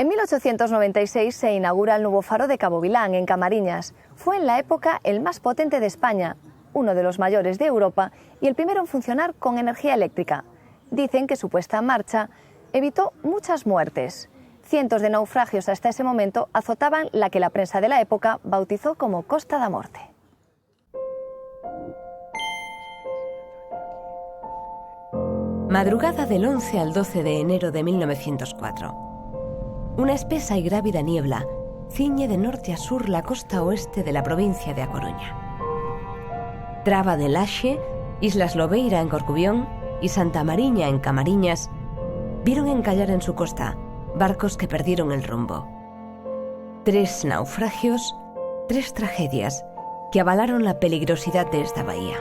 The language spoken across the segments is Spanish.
En 1896 se inaugura el nuevo faro de Cabo Vilán, en Camariñas. Fue en la época el más potente de España, uno de los mayores de Europa y el primero en funcionar con energía eléctrica. Dicen que su puesta en marcha evitó muchas muertes. Cientos de naufragios hasta ese momento azotaban la que la prensa de la época bautizó como Costa da Morte. Madrugada del 11 al 12 de enero de 1904. Una espesa y grávida niebla ciñe de norte a sur la costa oeste de la provincia de A Coruña. Traba de Laxe, Islas Lobeira en Corcubión y Santa Mariña en Camariñas vieron encallar en su costa barcos que perdieron el rumbo. 3 naufragios, 3 tragedias que avalaron la peligrosidad de esta bahía,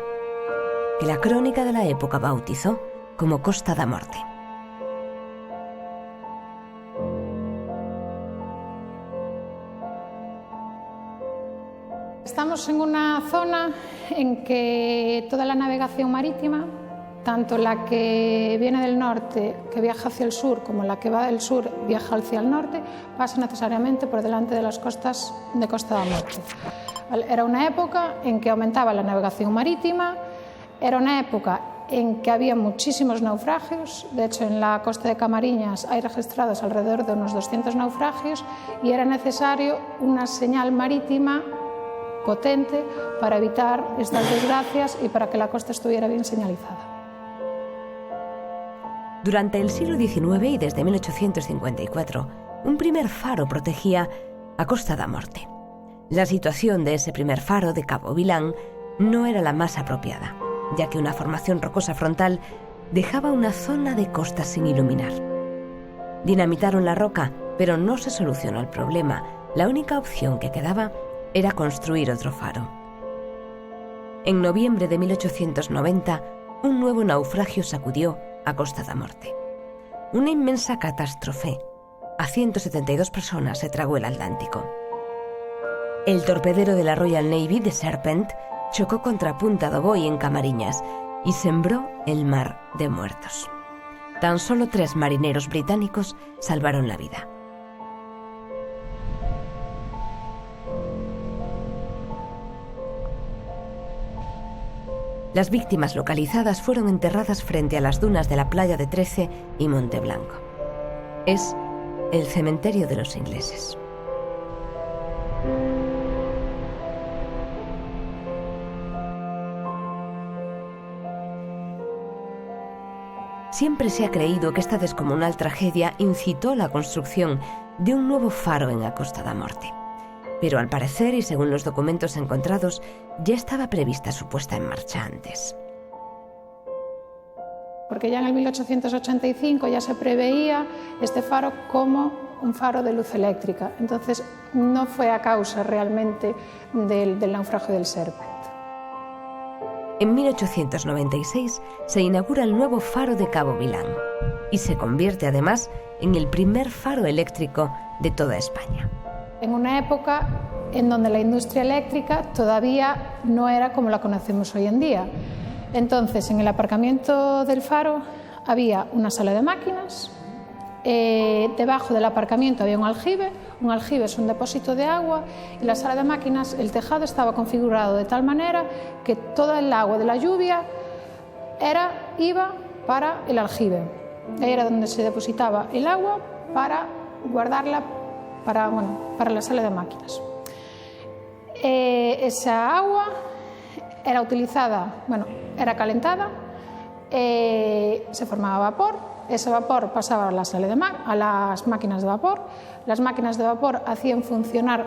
que la crónica de la época bautizó como Costa da Morte. Estamos en una zona en que toda la navegación marítima, tanto la que viene del norte, que viaja hacia el sur, como la que va del sur, viaja hacia el norte, pasa necesariamente por delante de las costas de Costa da Morte. Era una época en que aumentaba la navegación marítima, era una época en que había muchísimos naufragios. De hecho, en la costa de Camariñas hay registrados alrededor de unos 200 naufragios y era necesario una señal marítima potente para evitar estas desgracias y para que la costa estuviera bien señalizada. Durante el siglo XIX y desde 1854, un primer faro protegía a Costa da Morte. La situación de ese primer faro de Cabo Vilán no era la más apropiada, ya que una formación rocosa frontal dejaba una zona de costa sin iluminar. Dinamitaron la roca, pero no se solucionó el problema. La única opción que quedaba era construir otro faro. En noviembre de 1890, un nuevo naufragio sacudió a Costa da Morte. Una inmensa catástrofe. A 172 personas se tragó el Atlántico. El torpedero de la Royal Navy, The Serpent, chocó contra Punta do Boi en Camariñas y sembró el mar de muertos. Tan solo 3 marineros británicos salvaron la vida. Las víctimas localizadas fueron enterradas frente a las dunas de la playa de Trece y Monte Blanco. Es el cementerio de los ingleses. Siempre se ha creído que esta descomunal tragedia incitó la construcción de un nuevo faro en la Costa da Morte. Pero al parecer, y según los documentos encontrados, ya estaba prevista su puesta en marcha antes. Porque ya en el 1885 ya se preveía este faro como un faro de luz eléctrica. Entonces no fue a causa realmente del naufragio del Serpent. En 1896 se inaugura el nuevo faro de Cabo Vilán y se convierte además en el primer faro eléctrico de toda España. En una época en donde la industria eléctrica todavía no era como la conocemos hoy en día. Entonces, en el aparcamiento del faro había una sala de máquinas, debajo del aparcamiento había un aljibe es un depósito de agua, y la sala de máquinas, el tejado estaba configurado de tal manera que toda el agua de la lluvia iba para el aljibe. Ahí era donde se depositaba el agua para guardarla para la sala de máquinas. Esa agua era utilizada, era calentada, se formaba vapor, ese vapor pasaba a las máquinas de vapor, las máquinas de vapor hacían funcionar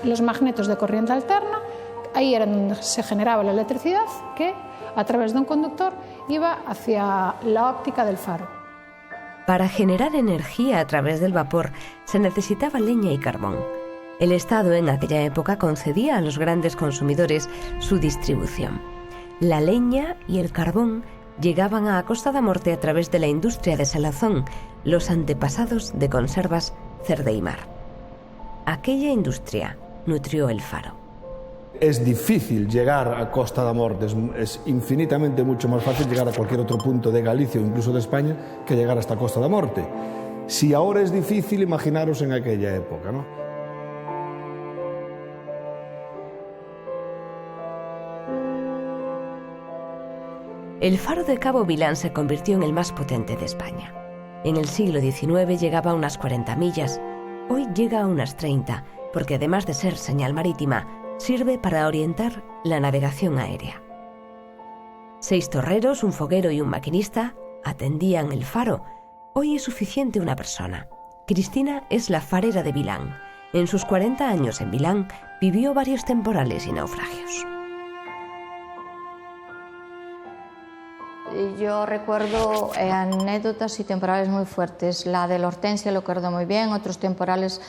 los magnetos de corriente alterna, ahí era donde se generaba la electricidad que a través de un conductor iba hacia la óptica del faro. Para generar energía a través del vapor se necesitaba leña y carbón. El Estado en aquella época concedía a los grandes consumidores su distribución. La leña y el carbón llegaban a Costa da Morte a través de la industria de salazón, los antepasados de conservas Cerdeimar. Aquella industria nutrió el faro. Es difícil llegar a Costa da Morte, es infinitamente mucho más fácil llegar a cualquier otro punto de Galicia o incluso de España que llegar hasta Costa da Morte. Si ahora es difícil, imaginaros en aquella época, ¿no? El faro de Cabo Vilán se convirtió en el más potente de España. En el siglo XIX llegaba a unas 40 millas, hoy llega a unas 30, porque además de ser señal marítima, sirve para orientar la navegación aérea. 6 torreros, un foguero y un maquinista atendían el faro. Hoy es suficiente una persona. Cristina es la farera de Vilán. En sus 40 años en Vilán vivió varios temporales y naufragios. Yo recuerdo anécdotas y temporales muy fuertes. La de la Hortensia lo recuerdo muy bien, otros temporales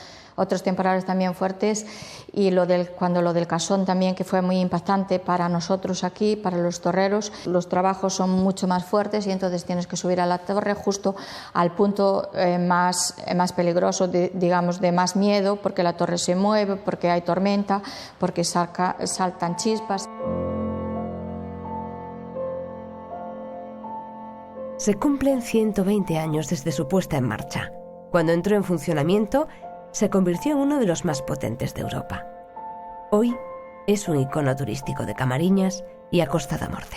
también fuertes, y cuando lo del Casón también, que fue muy impactante para nosotros aquí, para los torreros. Los trabajos son mucho más fuertes y entonces tienes que subir a la torre justo al punto más peligroso, digamos, de más miedo, porque la torre se mueve, porque hay tormenta, porque saltan chispas. Se cumplen 120 años desde su puesta en marcha. Cuando entró en funcionamiento, se convirtió en uno de los más potentes de Europa. Hoy es un icono turístico de Camariñas y a Costa da Morte.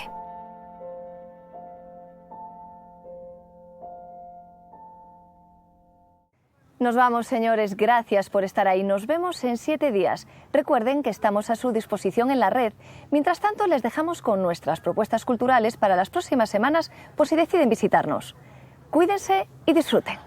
Nos vamos, señores. Gracias por estar ahí. Nos vemos en 7 días. Recuerden que estamos a su disposición en la red. Mientras tanto, les dejamos con nuestras propuestas culturales para las próximas semanas por si deciden visitarnos. Cuídense y disfruten.